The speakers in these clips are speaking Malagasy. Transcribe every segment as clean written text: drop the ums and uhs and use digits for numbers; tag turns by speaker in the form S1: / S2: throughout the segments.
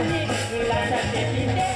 S1: Ani lasa tepite.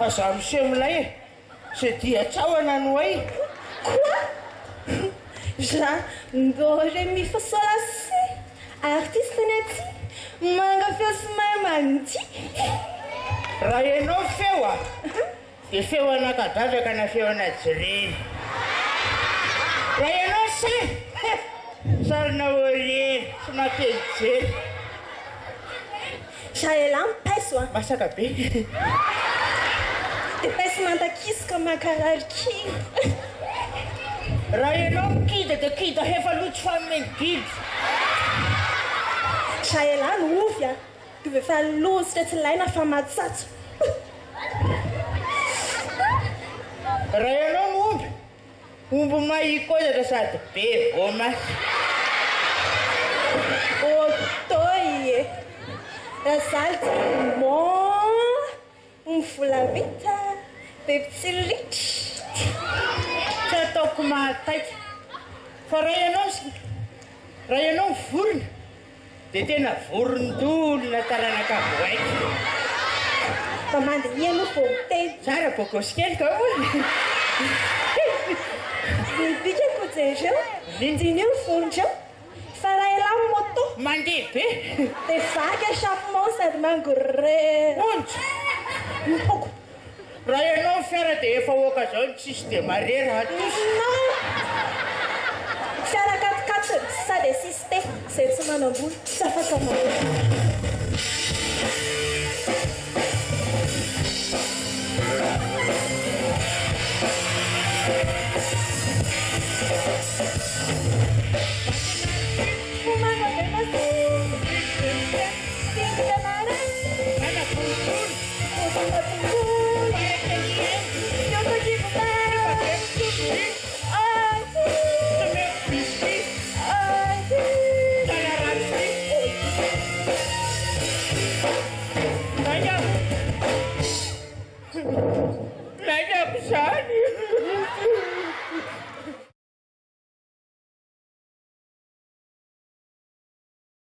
S2: Aza miseho milay e, sy dia tsahoana no ay.
S3: Quoi? Do re mi fa sol la si artiste ny aty manga feo somary mandihy.
S2: Raha ianao feo a dia feo anakadradraka na feo ana jireny. Raha ianao se sarina oreny sy makejely.
S3: Jaela mipaiso a
S2: Masaka be.
S3: de paiso mantakisika makarariky.
S2: Raha ianao mikida dia kida hefa lotsy fa amin'ny gidy.
S3: Jaela ny ovy a dove fa lozitra tsy laina fa matsatso.
S2: Raha ianao ny omby mahikoizatra sady be vomasy.
S3: Otoy e razaly ty mo mivola vita be pitsirritry.
S2: Tsy ataoko mahataika fa raha ianao vorona dia tena vorondolona taranaka voaika.
S3: Fa mandiniha no vao miteny
S2: Tsara bokoskelika moa.
S3: bibika kojereo lindiny io vorondreo fa raha ela moto
S2: Mandeha be.
S3: de vaky achapement sady mangorera
S2: Onja.
S3: mipoko.
S2: Raha ianao fiara dia efa oka zao ny tsisy dia marera atosy.
S3: Non fiara katikato sady assiste zay tsy manam-bola tsy afaka manao.
S2: Thank you.